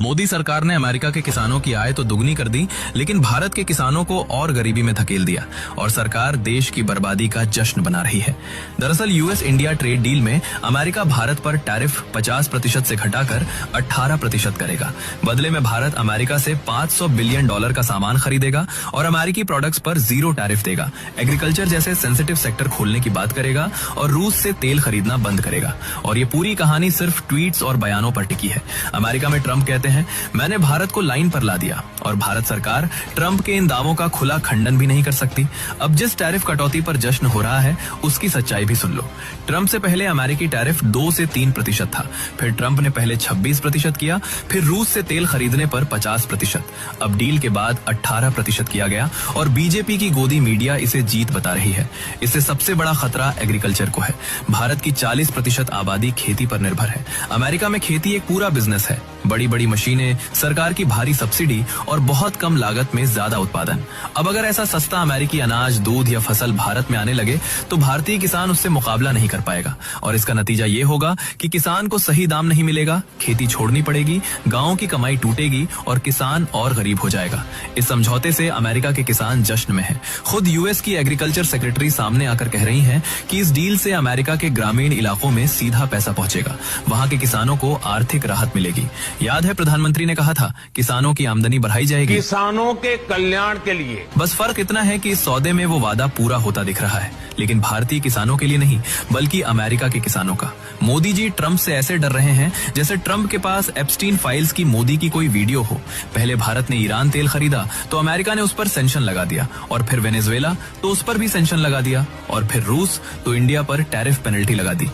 मोदी सरकार ने अमेरिका के किसानों की आय तो दुगनी कर दी, लेकिन भारत के किसानों को और गरीबी में धकेल दिया और सरकार देश की बर्बादी का जश्न बना रही है। दरअसल यूएस इंडिया ट्रेड डील में अमेरिका भारत पर टैरिफ 50% से घटाकर 18% करेगा। बदले में भारत अमेरिका से $500 बिलियन का सामान खरीदेगा और अमेरिकी प्रोडक्ट्स पर 0 टैरिफ देगा। एग्रीकल्चर जैसे सेंसिटिव सेक्टर खोलने की बात करेगा और रूस से तेल खरीदना बंद करेगा। और ये पूरी कहानी सिर्फ ट्वीट्स और बयानों पर टिकी है। अमेरिका में ट्रंप कहते हैं, मैंने भारत को लाइन पर ला दिया, और भारत सरकार ट्रंप के इन दावों का खुला खंडन भी नहीं कर सकती। अब जिस टैरिफ कटौती पर जश्न हो रहा है उसकी सच्चाई भी सुन लो। ट्रंप से पहले अमेरिकी टैरिफ 2 से 3% था, फिर ट्रंप ने पहले 26% किया, फिर रूस से तेल खरीदने पर 50%, अब डील के बाद 18% किया गया और बीजेपी की गोदी मीडिया इसे जीत बता रही है। इससे सबसे बड़ा खतरा एग्रीकल्चर को है। भारत की 40% आबादी खेती पर निर्भर है। अमेरिका में खेती एक पूरा बिजनेस है। बड़ी बड़ी मशीनें, सरकार की भारी सब्सिडी और बहुत कम लागत में ज्यादा उत्पादन। अब अगर ऐसा सस्ता अमेरिकी अनाज, दूध या फसल भारत में आने लगे तो भारतीय किसान उससे मुकाबला नहीं कर पाएगा और इसका नतीजा ये होगा कि किसान को सही दाम नहीं मिलेगा, खेती छोड़नी पड़ेगी, गांवों की कमाई टूटेगी और किसान और गरीब हो जाएगा। इस समझौते से अमेरिका के किसान जश्न में हैं। खुद यूएस की एग्रीकल्चर सेक्रेटरी सामने आकर कह रही हैं कि इस डील से अमेरिका के ग्रामीण इलाकों में सीधा पैसा पहुंचेगा, वहां के किसानों को आर्थिक राहत मिलेगी। याद है प्रधानमंत्री ने कहा था, किसानों की आमदनी बढ़ाई जाएगी, किसानों के कल्याण के लिए। बस फर्क इतना है कि इस सौदे में वो वादा पूरा होता दिख रहा है, लेकिन भारतीय किसानों के लिए नहीं, बल्कि अमेरिका के किसानों का। मोदी जी ट्रंप से ऐसे डर रहे हैं जैसे ट्रंप के पास एप्स्टीन फाइल्स की मोदी की कोई वीडियो हो। पहले भारत ने ईरान तेल खरीदा तो अमेरिका ने उस पर सेंक्शन लगा दिया, और फिर वेनेजुएला तो उस पर भी सेंक्शन लगा दिया, और फिर रूस तो इंडिया पर टैरिफ पेनल्टी लगा दी।